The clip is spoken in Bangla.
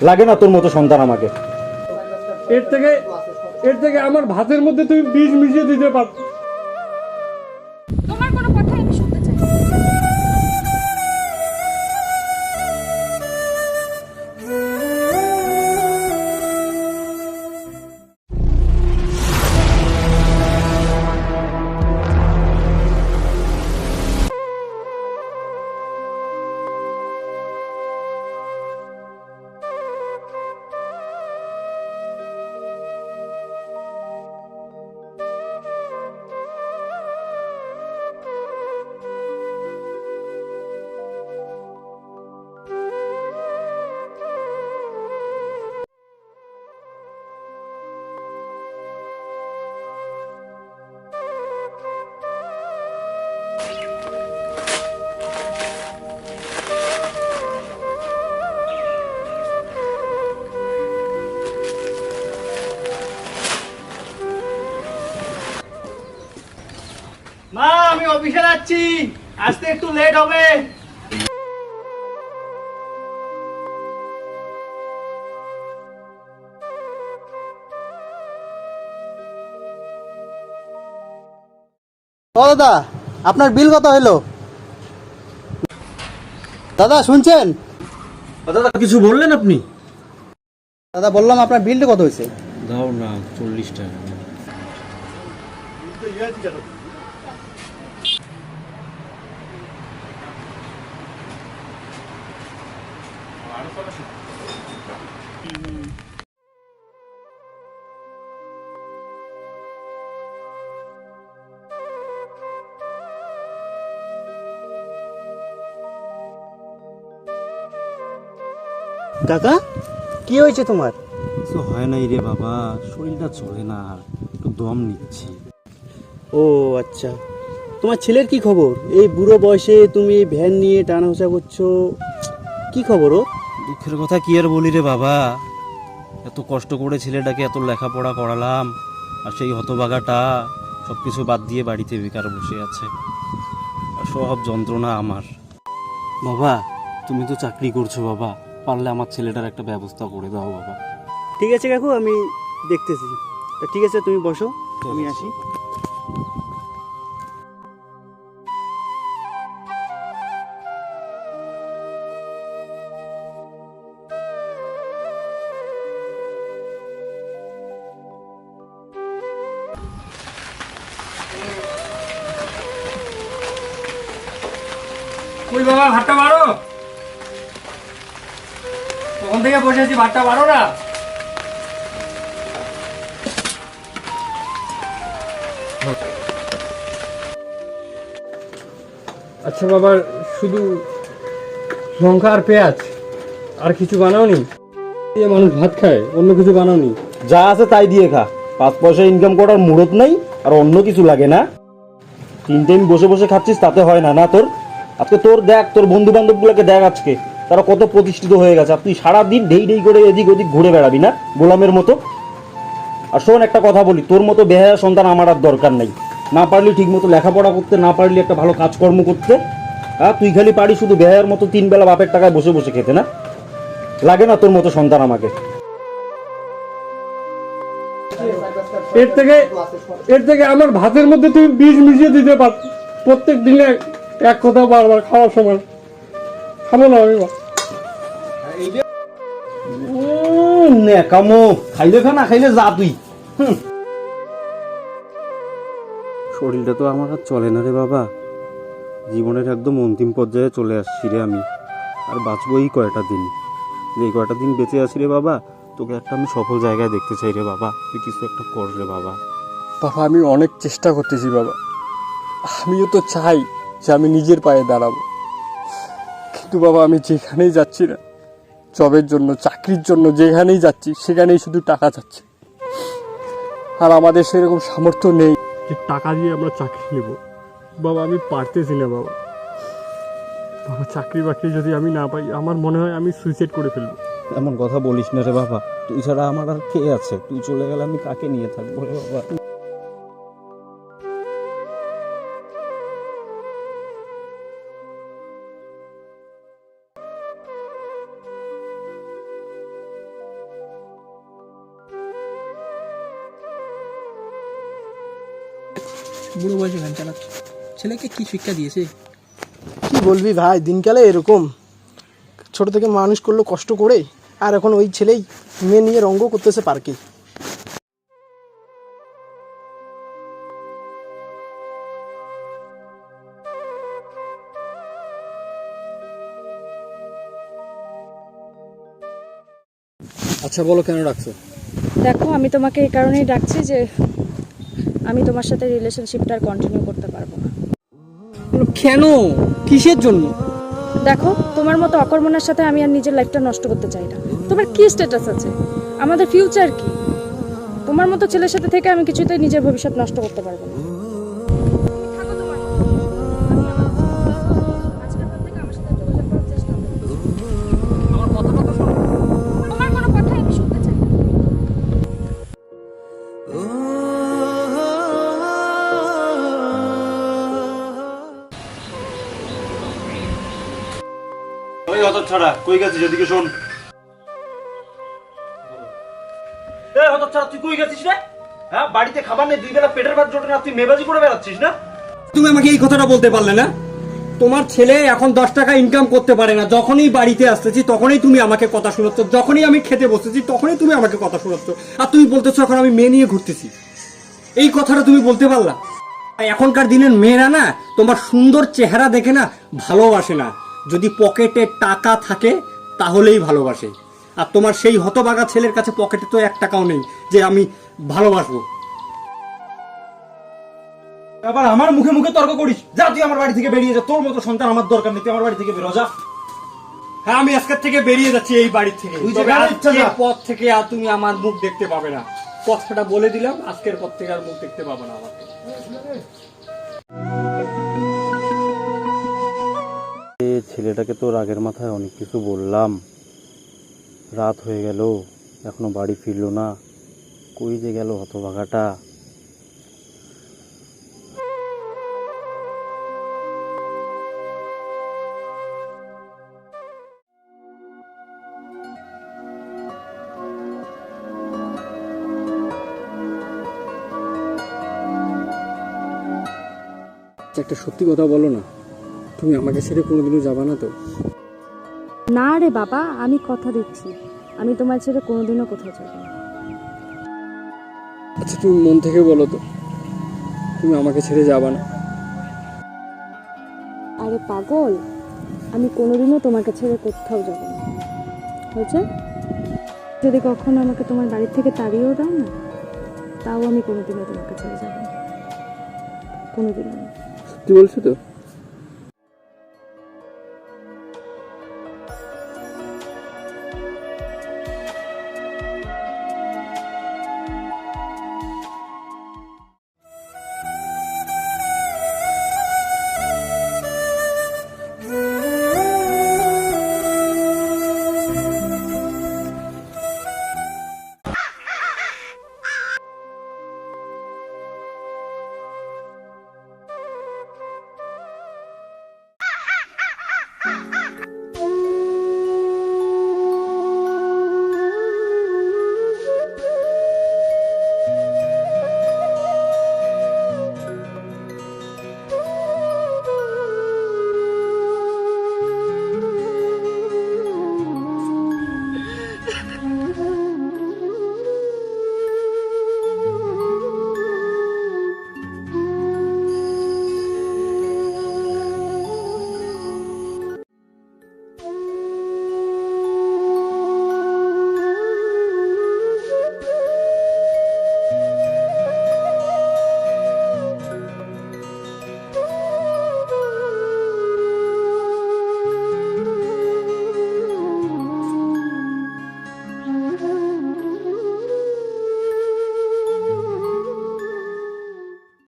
লাগে না তোর মতো সন্তান আমাকে। এর থেকে আমার ভাতের মধ্যে তুমি বীজ মিশিয়ে দিতে পারো। তোমার কোনো কথাই আমি শুনতে চাই না। মা, আমি অফিসে যাচ্ছি, আসতে একটু লেট হবে। ও দাদা, আপনার বিল কত হলো? দাদা শুনছেন? দাদা কিছু বললেন আপনি? দাদা বললাম আপনার বিলটা কত হয়েছে? দাও না 40 টাকা। কাকা কি হয়েছে তোমার? কিছু হয় নাই রে বাবা, শরীরটা চলে না, আর একটু দম নিচ্ছি। ও আচ্ছা, তোমার ছেলের কি খবর? এই বুড়ো বয়সে তুমি ভ্যান নিয়ে টানাঘোষা করছো, কি খবর ও? দুঃখের কথা কি আর বলি রে বাবা, এত কষ্ট করে ছেলেটাকে এত লেখাপড়া করালাম, আর সেই হতভাগাটা সব কিছু বাদ দিয়ে বাড়িতে বেকার বসে আছে, আর সব যন্ত্রণা আমার। বাবা তুমি তো চাকরি করছো বাবা, পারলে আমার ছেলেটার একটা ব্যবস্থা করে দাও বাবা। ঠিক আছে কাকু, আমি দেখতেছি। তা ঠিক আছে, তুমি বসো, আমি আসি। ওই বাবা, ভাতটা বাড়ো। তখন থেকে বসে আছি, ভাতটা বাড়ো না। আচ্ছা বাবা, শুধু লঙ্কা আর পেঁয়াজ, আর কিছু বানাওনি? দিয়ে মানুষ ভাত খায়, অন্য কিছু বানাওনি? যা আছে তাই দিয়ে খা, 5 পয়সা ইনকাম করার মুরত নাই, আর অন্য কিছু লাগে না। 3 টাইম বসে বসে খাচ্ছিস, তাতে হয় না না তোর? আজকে তোর দেখ, তোর বন্ধু বান্ধব গুলোকে দেখ, আজকে তারা কত প্রতিষ্ঠিত হয়ে গেছে, আর তুই সারাদিন ঢেই ঢেই করে এদিক ওদিক ঘুরে বেড়াবি না গোলামের মতো। আর শোন, একটা কথা বলি, তোর মতো বেহায়া সন্তান আমার আর দরকার নাই। না পারলি ঠিক মতো লেখাপড়া করতে, না পারলি একটা ভালো কাজকর্ম করতে, হ্যাঁ তুই খালি পারি শুধু বেহায়ার মতো 3 বেলা বাপের টাকায় বসে বসে খেতে। না লাগে না তোর মতো সন্তান আমাকে। এর থেকে আমার ভাতের মধ্যে তুমি বীজ মিশিয়ে দিতে পারো। প্রত্যেক দিনে এক কথা বারবার খাওয়ার সময় খাবো না আমি। কামো খাইলে খা, না খাইলে যা তুই। শরীরটা তো আমার আর চলে না রে বাবা, জীবনের একদম অন্তিম পর্যায়ে চলে আসছি রে আমি। আর বাঁচবো এই কয়টা দিন, যে কয়টা দিন বেঁচে আছি রে বাবা, তোকে একটা আমি সফল জায়গায় দেখতে চাই রে বাবা, তুই কিছু একটা কর রে বাবা। বাবা আমি অনেক চেষ্টা করতেছি বাবা, আমিও তো চাই যে আমি নিজের পায়ে দাঁড়াবো, কিন্তু বাবা আমি যেখানেই যাচ্ছি না, জবের জন্য, চাকরির জন্য যেখানেই যাচ্ছি সেখানেই শুধু টাকা যাচ্ছে। আর আমাদের সেরকম সামর্থ্য নেই যে টাকা দিয়ে আমরা চাকরি নেব। বাবা আমি পারতেছি না বাবা। বাবা চাকরি বাকরি যদি আমি না পাই, আমার মনে হয় আমি সুইসাইড করে ফেলবো। এমন কথা বলিস না রে বাবা, তুই ছাড়া আমার আর কে আছে? তুই চলে গেলে আমি কাকে নিয়ে থাকবো রে বাবা? বুড়ো বয়সে ভ্যান চালাচ্ছে, ছেলেকে কি শিক্ষা দিয়েছে? কি বলবি ভাই, দিনকালে এরকম। ছোট থেকে মানুষ করলো কষ্ট করে, আর এখন ওই ছেলেই মেয়ে নিয়ে রঙ্গ করতেছে পার্কে। আচ্ছা বলো, কেন রাখছো? দেখো, আমি তোমাকে এই কারণেই ডাকছি যে আমি তোমার সাথে রিলেশনশিপটা আর কন্টিনিউ করতে পারবো না। কেন? কিসের জন্য? দেখো, তোমার মতো অকর্মণের সাথে আমি আর নিজের লাইফটা নষ্ট করতে চাই না। তোমার কি স্ট্যাটাস আছে? আমাদের ফিউচার কি? তোমার মতো ছেলের সাথে থেকে আমি কিছুতেই নিজের ভবিষ্যৎ নষ্ট করতে পারবো না। থাকো তোমার মতো। আমি আজকের পর থেকে আমার সাথে যোগাযোগ করার চেষ্টা করবো। তোমার কোনো কথাই আমি শুনতে চাই না। ওই হতচ্ছাড়া, কই গেছিস? এদিকে শোন। এই হতচ্ছাড়া, তুই কই গেছিস রে? হ্যাঁ, বাড়িতে খাবার নেই, 2 বেলা পেটের ভাত জোটে না, তুই মেবাজি করে বেড়াচ্ছিস না? তুমি আমাকে এই কথাটা বলতে পারলে না? তোমার ছেলে এখন 10 টাকা ইনকাম করতে পারে না, যখনই বাড়িতে আসতেছি তখনই তুমি আমাকে কথা শোনাচ্ছ, যখনই আমি খেতে বসেছি তখনই তুমি আমাকে কথা শোনাচ্ছ, আর তুমি বলতেছো এখন আমি মেয়ে নিয়ে ঘুরতেছি। এই কথাটা তুমি বলতে পারলা? এখনকার দিনের মেয়েরা না তোমার সুন্দর চেহারা দেখে না ভালোবাসে না, যদি পকেটে টাকা থাকে তাহলেই ভালোবাসে। আর তোমার সেই হতভাগা ছেলের কাছে পকেটে তো 1 টাকাও নেই যে আমি ভালোবাসবো। আবার আমার মুখে মুখে তর্ক করিস? যা, তুই আমার বাড়ি থেকে বেরিয়ে যা, তোর মতো সন্তান আমার দরকার নেই, তুই আমার বাড়ি থেকে বেরো যা। হ্যাঁ, আমি আজকের থেকে বেরিয়ে যাচ্ছি এই বাড়ি থেকে। তুই যে তবে গেলে ইচ্ছা আজকের যা। পর থেকে আর তুমি আমার মুখ দেখতে পাবে না, কথাটা বলে দিলাম। আজকের পর থেকে আর মুখ দেখতে পাবে না আমার। ছেলেটাকে তো রাগের মাথায় অনেক কিছু বললাম, রাত হয়ে গেল, এখনো বাড়ি ফিরলো না, কই যে গেল হতভাগাটা। একটা সত্যি কথা বলো না, তুমি আমাকে ছেড়ে কোনোদিনও যাবা না তো? না রে বাবা, আমি কথা দিচ্ছি, আমি তোমার ছেড়ে কোনোদিনও কোথাও যাব না। আচ্ছা তুমি মন থেকে বলো তো, তুমি আমাকে ছেড়ে যাবা না? আরে পাগল, আমি কোনোদিনও তোমাকে ছেড়ে কোথাও যাব না। হয়েছে? যদি কখনো আমাকে তোমার বাড়ি থেকে তাড়িয়েও দাও না, তাও আমি কোনোদিনও তোমাকে ছেড়ে যাব না, কোনোদিনও না। সত্যি বলছো তো?